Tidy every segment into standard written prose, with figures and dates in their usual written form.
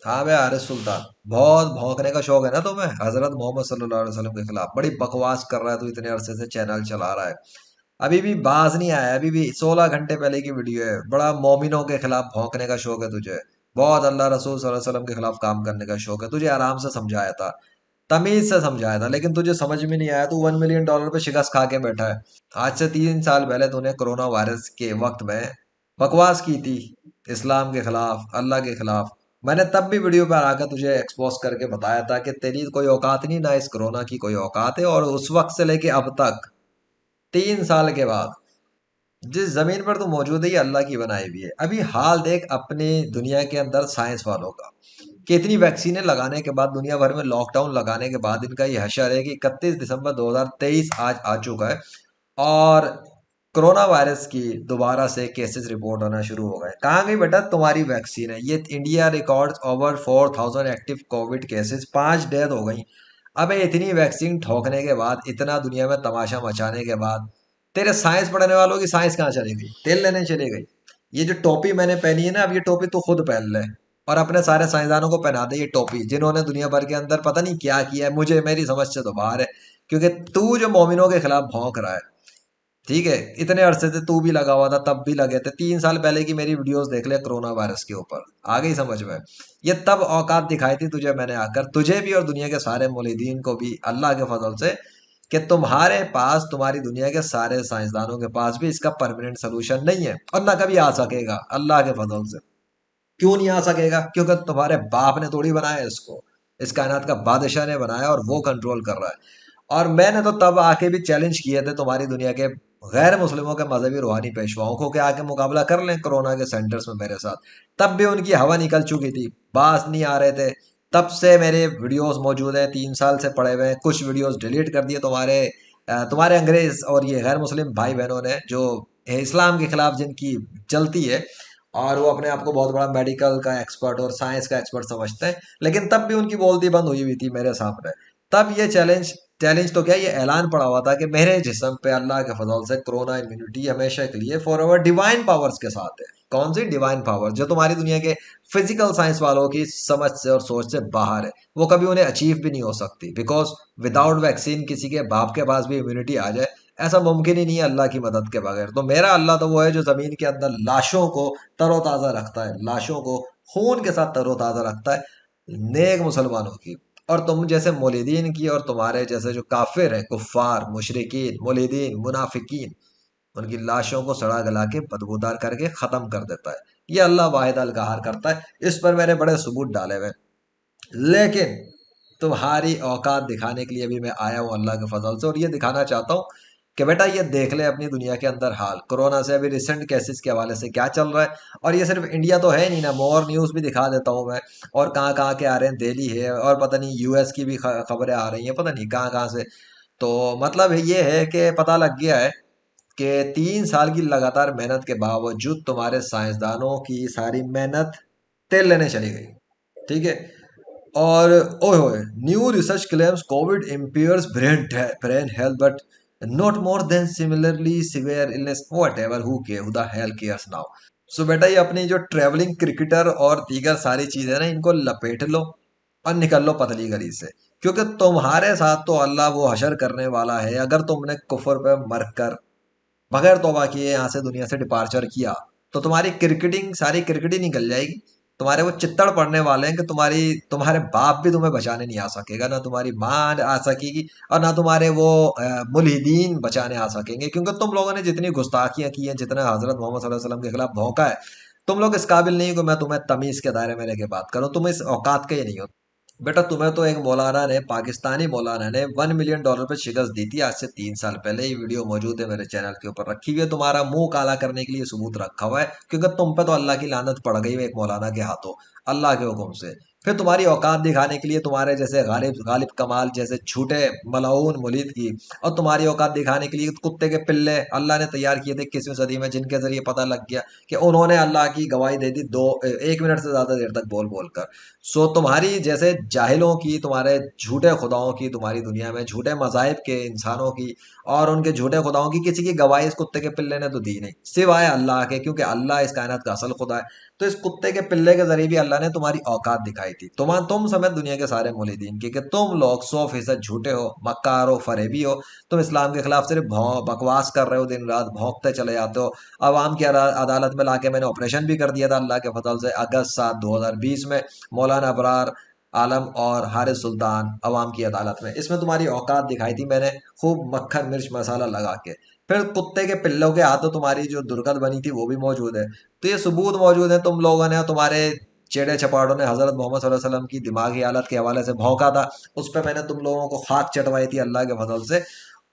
हाँ बे हारिस सुल्तान, बहुत भौंकने का शौक है ना तुम्हें हजरत मोहम्मद सल्लल्लाहु अलैहि वसल्लम के खिलाफ। बड़ी बकवास कर रहा है तू, इतने अरसे से चैनल चला रहा है, अभी भी बाज नहीं आया। अभी भी 16 घंटे पहले की वीडियो है। बड़ा मोमिनों के खिलाफ भौंकने का शौक है तुझे, बहुत अल्लाह रसूल सल्लल्लाहु अलैहि वसल्लम के खिलाफ काम करने का शौक है तुझे। आराम से समझाया था, तमीज से समझाया था, लेकिन तुझे समझ में नहीं आया। तू $1 मिलियन पे शिकस्त खा के बैठा है। आज से 3 साल पहले तूने कोरोना वायरस के वक्त में बकवास की थी, इस्लाम के खिलाफ, अल्लाह के खिलाफ। मैंने तब भी वीडियो पर आकर तुझे एक्सपोज करके बताया था कि तेरी कोई औकात नहीं, ना इस कोरोना की कोई औकात है। और उस वक्त से लेके अब तक, 3 साल के बाद, जिस जमीन पर तू मौजूद है ये अल्लाह की बनाई हुई है। अभी हाल देख अपनी दुनिया के अंदर साइंस वालों का, कितनी वैक्सीनें लगाने के बाद, दुनिया भर में लॉकडाउन लगाने के बाद इनका ये हशर है कि 31 दिसंबर 2023 आज आ चुका है और कोरोना वायरस की दोबारा से केसेस रिपोर्ट होना शुरू हो गए। कहाँ गई बेटा तुम्हारी वैक्सीन है? ये India records over 4,000 active Covid cases, 5 death हो गई। अबे इतनी वैक्सीन ठोकने के बाद, इतना दुनिया में तमाशा मचाने के बाद, तेरे साइंस पढ़ने वालों की साइंस कहाँ चली गई? तेल लेने चली गई? ये जो टोपी मैंने पहनी है ना, अब ये टोपी तू खुद पहन ले और अपने सारे साइंसदानों को पहना दे ये टोपी, जिन्होंने दुनिया भर के अंदर पता नहीं क्या किया है। मुझे, मेरी समझ से तो बाहर है, क्योंकि तू जो मोमिनों के खिलाफ भौंक रहा है, ठीक है, इतने अरसे से तू भी लगा हुआ था, तब भी लगे थे। 3 साल पहले की मेरी वीडियोस देख ले कोरोना वायरस के ऊपर, आ गई समझ में? ये तब औकात दिखाई थी तुझे मैंने आकर, तुझे भी और दुनिया के सारे मुलिदीन को भी अल्लाह के फजल से, कि तुम्हारे पास, तुम्हारी दुनिया के सारे साइंसदानों के पास भी इसका परमानेंट सोल्यूशन नहीं है और ना कभी आ सकेगा अल्लाह के फजल से। क्यों नहीं आ सकेगा? क्योंकि तुम्हारे बाप ने थोड़ी बनाया है इसको, इस कायनात का बादशाह ने बनाया और वो कंट्रोल कर रहा है। और मैंने तो तब आके भी चैलेंज किए थे तुम्हारी दुनिया के गैर मुस्लिमों के मजहबी रूहानी पेशवाओं को कि आके मुकाबला कर लें कोरोना के सेंटर्स में मेरे साथ। तब भी उनकी हवा निकल चुकी थी, बास नहीं आ रहे थे। तब से मेरे वीडियोस मौजूद हैं, 3 साल से पड़े हुए हैं। कुछ वीडियोस डिलीट कर दिए तुम्हारे अंग्रेज और ये गैर मुस्लिम भाई बहनों ने, जो इस्लाम के खिलाफ जिनकी चलती है, और वो अपने आप को बहुत बड़ा मेडिकल का एक्सपर्ट और साइंस का एक्सपर्ट समझते हैं। लेकिन तब भी उनकी बोलती बंद हुई हुई थी मेरे सामने। तब ये चैलेंज, चैलेंज तो क्या, ये ऐलान पड़ा हुआ था कि मेरे जिस्म पे अल्लाह के फजल से कोरोना इम्यूनिटी हमेशा के लिए फॉर एवर डिवाइन पावर्स के साथ है। कौन सी डिवाइन पावर? जो तुम्हारी दुनिया के फिजिकल साइंस वालों की समझ से और सोच से बाहर है। वो कभी उन्हें अचीव भी नहीं हो सकती, बिकॉज विदाउट वैक्सीन किसी के बाप के पास भी इम्यूनिटी आ जाए, ऐसा मुमकिन ही नहीं है अल्लाह की मदद के बगैर। तो मेरा अल्लाह तो वो है जो जमीन के अंदर लाशों को तरोताज़ा रखता है, लाशों को खून के साथ तरोताज़ा रखता है, नेक मुसलमानों की। और तुम जैसे मुलिदीन की, और तुम्हारे जैसे जो काफिर हैं, कुफ्फार, मुशरिकीन, मुलिदीन, मुनाफिकीन, उनकी लाशों को सड़ा गला के बदबूदार करके खत्म कर देता है। ये अल्लाह वाहिद अल कहार करता है। इस पर मैंने बड़े सबूत डाले हुए हैं। लेकिन तुम्हारी औकात दिखाने के लिए भी मैं आया हूँ अल्लाह के फजल से, और ये दिखाना चाहता हूँ कि बेटा ये देख ले अपनी दुनिया के अंदर हाल, कोरोना से अभी रिसेंट केसेस के हवाले से क्या चल रहा है। और ये सिर्फ इंडिया तो है नहीं ना, मोर न्यूज़ भी दिखा देता हूँ मैं। और कहाँ कहाँ के आ रहे हैं, दिल्ली है, और पता नहीं यूएस की भी खबरें आ रही हैं, पता नहीं कहाँ कहाँ से। तो मतलब ये है कि पता लग गया है कि 3 साल की लगातार मेहनत के बावजूद तुम्हारे साइंसदानों की सारी मेहनत तेल लेने चली गई, ठीक है। और ओए होए, new research claims Covid impairs brain health but not more than similarly severe illness, whatever, who the hell cares now। सो बेटा ये अपनी जो ट्रेवलिंग क्रिकेटर और दीगर सारी चीजें ना, इनको लपेट लो और निकल लो पतली गली से, क्योंकि तुम्हारे साथ तो अल्लाह वो हशर करने वाला है। अगर तुमने कुफर पे मर कर बगैर तौबा किए यहाँ से दुनिया से डिपार्चर किया, तो तुम्हारी क्रिकेटिंग, सारी क्रिकेट ही निकल जाएगी। तुम्हारे वो चित्तड़ पड़ने वाले हैं कि तुम्हारे बाप भी तुम्हें बचाने नहीं आ सकेगा, ना तुम्हारी माँ आ सकेगी, और ना तुम्हारे वो मुल्हिदीन बचाने आ सकेंगे। क्योंकि तुम लोगों ने जितनी गुस्ताखियां की हैं, जितना हजरत मोहम्मद सल्लल्लाहु अलैहि वसल्लम के खिलाफ भौंका है, तुम लोग इस काबिल नहीं हो कि मैं तुम्हें तमीज के दायरे में लेके बात करूं। तुम इस औकात के ही नहीं हो। बेटा तुम्हें तो एक मौलाना ने, पाकिस्तानी मौलाना ने $1 मिलियन पे शिकस्त दी थी आज से 3 साल पहले। ये वीडियो मौजूद है मेरे चैनल के ऊपर, रखी हुई है। तुम्हारा मुंह काला करने के लिए सबूत रखा हुआ है, क्योंकि तुम पे तो अल्लाह की लानत पड़ गई है एक मौलाना के हाथों, अल्लाह के हुक्म से। फिर तुम्हारी औकात दिखाने के लिए तुम्हारे जैसे गालिब गालिब कमाल जैसे झूठे मलाउन मुलीद की, और तुम्हारी औकात दिखाने के लिए कुत्ते के पिल्ले अल्लाह ने तैयार किए थे 21वीं सदी में, जिनके जरिए पता लग गया कि उन्होंने अल्लाह की गवाही दे दी 1 मिनट से ज्यादा देर तक बोल बोल कर। सो तुम्हारी जैसे जाहिलों की, तुम्हारे झूठे खुदाओं की, तुम्हारी दुनिया में झूठे मजाहिब के इंसानों की और उनके झूठे खुदाओं की किसी की गवाही इस कुत्ते के पिल्ले ने तो दी नहीं, सिवाय अल्लाह के, क्योंकि अल्लाह इस कायनात का असल खुदा है। तो इस कुत्ते के पिल्ले के जरिए भी अल्लाह ने तुम्हारी औकात दिखाई थी, तुम समेत दुनिया के सारे मुलिदीन की, कि तुम लोग 100% झूठे हो, मक्कार हो, फरेबी हो। तुम इस्लाम के खिलाफ सिर्फ बकवास कर रहे हो, दिन रात भौंकते चले जाते हो। अवाम की अदालत में लाके मैंने ऑपरेशन भी कर दिया था अल्लाह के फजल से, अगस्त 7 2020 में, मौलाना अबरार आलम और हारिस सुल्तान अवाम की अदालत में। इसमें तुम्हारी औकात दिखाई थी मैंने, खूब मक्खन मिर्च मसाला लगा के। फिर कुत्ते के पिल्लों के हाथों तुम्हारी जो दुर्गत बनी थी वो भी मौजूद है। तो ये सबूत मौजूद है, तुम लोगों ने, तुम्हारे चेड़े चपाड़ों ने हजरत मोहम्मद सल्लल्लाहु अलैहि वसल्लम की दिमागी हालत के हवाले से भौंका था। उस पर मैंने तुम लोगों को खाक चटवाई थी अल्लाह के फजल से।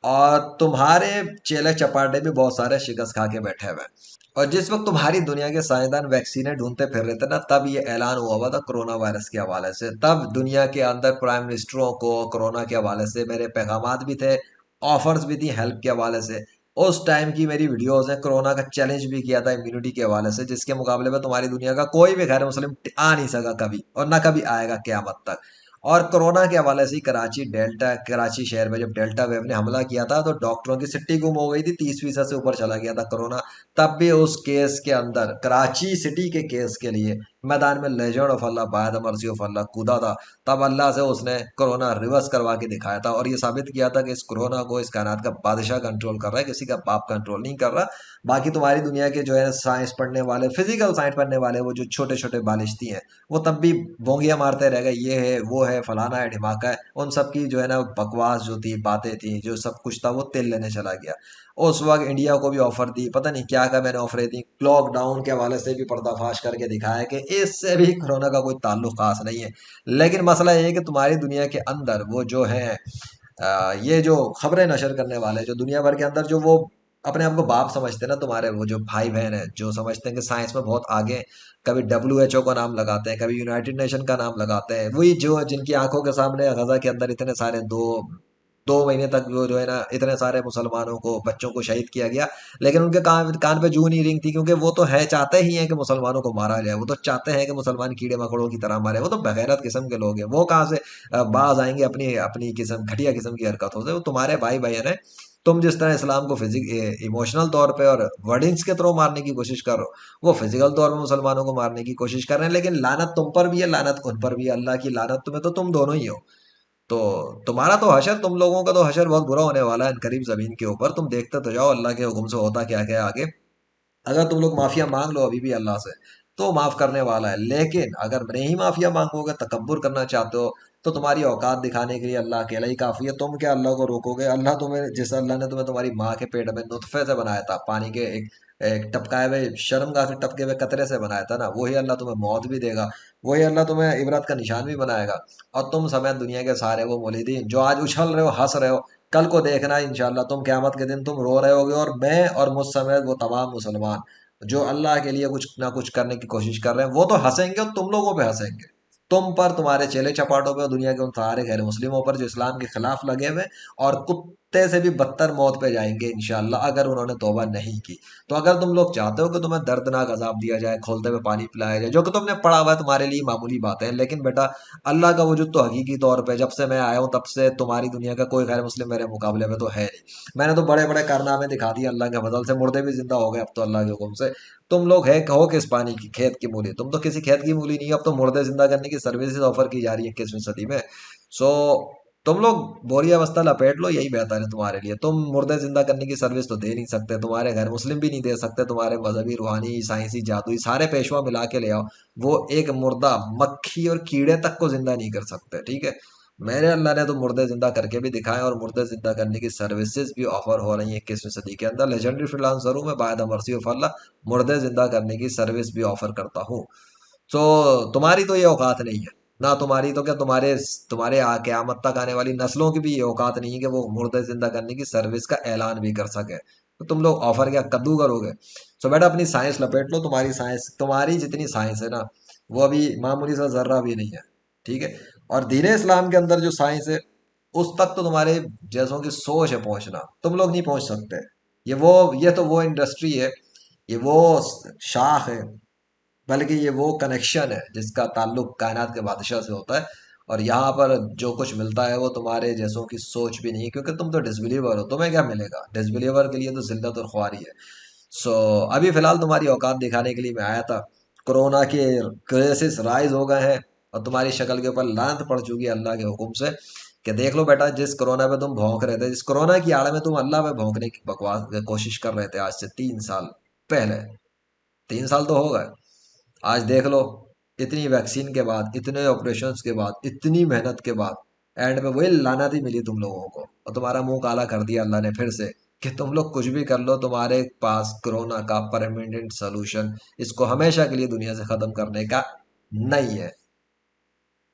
और तुम्हारे चेले चपाटे भी बहुत सारे शिकस्त खा के बैठे हुए हैं। और जिस वक्त तुम्हारी दुनिया के साइंसदान वैक्सीनें ढूंढते फिर रहे थे ना, तब ये ऐलान हुआ था कोरोना वायरस के हवाले से। तब दुनिया के अंदर प्राइम मिनिस्टरों को कोरोना के हवाले से मेरे पैगामात भी थे, ऑफर्स भी थी हेल्प के हवाले से। उस टाइम की मेरी वीडियोस हैं, कोरोना का चैलेंज भी किया था इम्यूनिटी के हवाले से, जिसके मुकाबले में तुम्हारी दुनिया का कोई भी गैर मुस्लिम आ नहीं सका कभी, और ना कभी आएगा क़यामत तक। और कोरोना के हवाले से ही कराची शहर में जब डेल्टा वेव ने हमला किया था, तो डॉक्टरों की सिट्टी गुम हो गई थी, 30% से ऊपर चला गया था कोरोना। तब भी उस केस के अंदर, कराची सिटी के केस के लिए मैदान में legend of Allah, by the mercy of Allah कूदा था। तब अल्लाह से उसने कोरोना रिवर्स करवा के दिखाया था, और ये साबित किया था कि इस कोरोना को इस कायनात का बादशाह कंट्रोल कर रहा है, किसी का बाप कंट्रोल नहीं कर रहा। बाकी तुम्हारी दुनिया के जो है साइंस पढ़ने वाले, फिजिकल साइंस पढ़ने वाले, वो जो छोटे छोटे बालिश्ती हैं, वो तब भी भोंगियां मारते रह गए, ये है वो है फलाना है ढिमाका है। उन सब की जो है ना बकवास जो थी, बातें थी, जो सब कुछ था, वो तेल लेने चला गया। उस वक्त इंडिया को भी ऑफर दी, पता नहीं क्या क्या मैंने ऑफरें दी, लॉकडाउन के हवाले से भी पर्दाफाश करके दिखाया कि इससे भी कोरोना का कोई ताल्लुक खास नहीं है। लेकिन मसला ये है कि तुम्हारी दुनिया के अंदर वो जो है ये जो खबरें नशर करने वाले, जो दुनिया भर के अंदर जो वो अपने आप को बाप समझते हैं ना, तुम्हारे वो जो भाई बहन है, जो समझते हैं कि साइंस में बहुत आगे हैं, कभी WHO का नाम लगाते हैं, कभी यूनाइटेड नेशन का नाम लगाते हैं, वही जो जिनकी आंखों के सामने गजा के अंदर इतने सारे दो दो महीने तक वो जो है ना इतने सारे मुसलमानों को, बच्चों को शहीद किया गया, लेकिन उनके कान कान पे जूं नहीं रिंग थी, क्योंकि वो तो है, चाहते ही हैं कि मुसलमानों को मारा जाए, वो तो चाहते हैं कि मुसलमान कीड़े मकोड़ों की तरह मारे, वो तो बेगैरत किस्म के लोग हैं, वो कहाँ से बाज आएंगे अपनी अपनी किस्म, घटिया किस्म की हरकतों से। वो तुम्हारे भाई बहन है। तुम जिस तरह इस्लाम को इमोशनल तौर पे और वर्डिंग्स के थ्रू मारने की कोशिश कर रहे हो, वो फिजिकल तौर पे मुसलमानों को मारने की कोशिश कर रहे हैं। लेकिन लानत तुम पर भी है, लानत उन पर भी है, अल्लाह की लानत तुम्हें, तो तुम दोनों ही हो। तो तुम्हारा तो हशर, तुम लोगों का तो हशर बहुत बुरा होने वाला है करीब जमीन के ऊपर। तुम देखते तो जाओ अल्लाह के हुक्म से होता क्या क्या है आगे। अगर तुम लोग माफिया मांग लो अभी भी अल्लाह से, तो माफ करने वाला है। लेकिन अगर नहीं माफिया मांगोगे, तकब्बुर करना चाहते हो, तो तुम्हारी औकात दिखाने के लिए अल्लाह अकेला ही काफी है। तुम क्या अल्लाह को रोकोगे? अल्लाह तुम्हें, जिस अल्लाह ने तुम्हें तुम्हारी माँ के पेट में नुतफे से बनाया था, पानी के एक एक टपकाए हुए, शर्मगाह से टपके हुए कतरे से बनाया था ना, वही अल्लाह तुम्हें मौत भी देगा, वही अल्लाह तुम्हें इबरत का निशान भी बनाएगा। और तुम समेत दुनिया के सारे वो मौलिदीन जो आज उछल रहे हो, हंस रहे हो, कल को देखना इंशाल्लाह तुम क़यामत के दिन तुम रो रहे होगे, और मैं और मुझ समेत वो तमाम मुसलमान जो अल्लाह के लिए कुछ ना कुछ करने की कोशिश कर रहे हैं, वो तो हंसेंगे, और तुम लोगों पे हंसेंगे, तुम पर, तुम्हारे चेले चपाटों पे, और दुनिया के उन सारे गैर मुस्लिमों पर जो इस्लाम के खिलाफ लगे हुए हैं, और कुत्ते से भी बदतर मौत पे जाएंगे इंशाल्लाह, अगर उन्होंने तौबा नहीं की। तो अगर तुम लोग चाहते हो कि तुम्हें दर्दनाक अजाब दिया जाए, खोलते हुए पानी पिलाया जाए, जो कि तुमने पढ़ा हुआ है, तुम्हारे लिए मामूली बात है, लेकिन बेटा अल्लाह का वजूद तो हकीकी तौर पे, जब से मैं आया हूँ तब से तुम्हारी दुनिया का कोई गैर मुस्लिम मेरे मुकाबले में तो है नहीं। मैंने तो बड़े बड़े कारनामे दिखा दिए अल्लाह के फजल से, मुर्दे भी जिंदा हो गए अब तो अल्लाह के हुक्म से। तुम लोग है कहो किस पानी की, खेत की मूली? तुम तो किसी खेत की मूली नहीं हो, अब तो मुर्दे जिंदा करने की सर्विसेज ऑफर की जा रही है 21वीं सदी में। सो तुम लोग बोरी अवस्था लपेट लो, यही बेहतर है तुम्हारे लिए। तुम मुर्दे जिंदा करने की सर्विस तो दे नहीं सकते, तुम्हारे घर मुस्लिम भी नहीं दे सकते, तुम्हारे मजहबी, रूहानी, साइंसी, जादुई सारे पेशवा मिला के ले आओ, वो एक मुर्दा मक्खी और कीड़े तक को जिंदा नहीं कर सकते, ठीक है? मेरे अल्लाह ने तो मुर्दे जिंदा करके भी दिखाए, और मुर्दे जिंदा करने की सर्विसेज भी ऑफर हो रही है 21वीं सदी के अंदर। लेजेंडरी फ्रीलांसर हूँ मैं, बाय द मर्सी ऑफ अल्लाह, मुर्दे जिंदा करने की सर्विस भी ऑफर करता हूँ। तो तुम्हारी तो ये औकात नहीं है ना, तुम्हारी तो क्या, तुम्हारे तुम्हारे क़यामत तक आने वाली नस्लों की भी ये औकात नहीं है कि वो मुर्दे जिंदा करने की सर्विस का ऐलान भी कर सके। तो तुम लोग ऑफर क्या कद्दू करोगे? सो बेटा अपनी साइंस लपेट लो, तुम्हारी साइंस, तुम्हारी जितनी साइंस है ना, वो अभी मामूली सा जर्रा भी नहीं है, ठीक है? और दीन इस्लाम के अंदर जो साइंस है, उस तक तो तुम्हारे जैसों की सोच है पहुंचना, तुम लोग नहीं पहुंच सकते। ये तो वो इंडस्ट्री है, ये वो शाख है, बल्कि ये वो कनेक्शन है जिसका ताल्लुक कायनात के बादशाह से होता है। और यहाँ पर जो कुछ मिलता है वो तुम्हारे जैसों की सोच भी नहीं है, क्योंकि तुम तो डिसबिलीवर हो, तुम्हें क्या मिलेगा? डिसबिलीवर के लिए तो जिल्लत और ख्वारी है। सो अभी फिलहाल तुम्हारी औकात दिखाने के लिए मैं आया था, कोरोना के केसेस राइज हो गए हैं और तुम्हारी शक्ल के ऊपर लांत पड़ चुकी है अल्लाह के हुक्म से कि देख लो बेटा, जिस कोरोना पे तुम भौंक रहे थे, जिस कोरोना की आड़ में तुम अल्लाह पे भौंकने की बकवास कोशिश कर रहे थे आज से 3 साल पहले, 3 साल तो हो गए। आज देख लो, इतनी वैक्सीन के बाद, इतने ऑपरेशंस के बाद, इतनी मेहनत के बाद, एंड पे वही लानत ही मिली तुम लोगों को और तुम्हारा मुंह काला कर दिया अल्लाह ने फिर से कि तुम लोग कुछ भी कर लो, तुम्हारे पास कोरोना का परमानेंट सोल्यूशन, इसको हमेशा के लिए दुनिया से खत्म करने का नहीं है।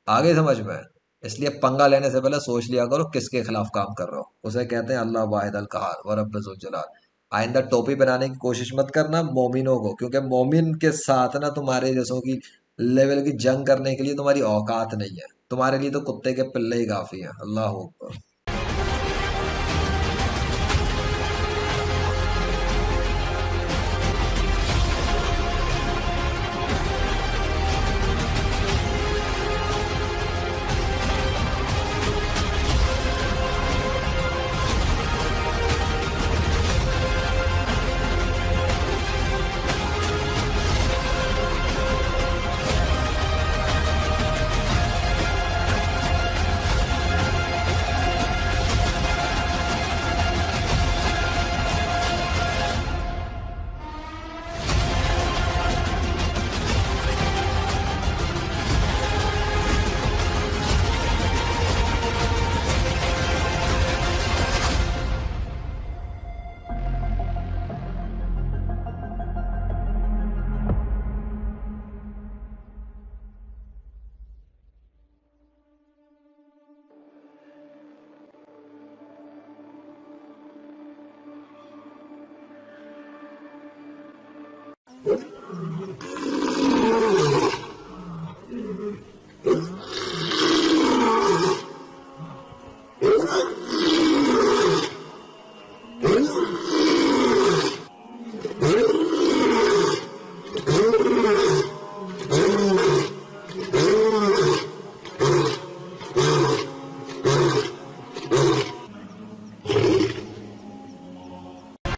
आगे समझ में? इसलिए पंगा लेने से पहले सोच लिया करो किसके खिलाफ काम कर रहे हो। उसे कहते हैं अल्लाह वाहिद अल कहार व रब्बुल जुल जलाल। आइंदा टोपी बनाने की कोशिश मत करना मोमिनों को, क्योंकि मोमिन के साथ ना तुम्हारे जैसों की लेवल की जंग करने के लिए तुम्हारी औकात नहीं है। तुम्हारे लिए तो कुत्ते के पिल्ले ही काफी है। अल्लाह अकबर।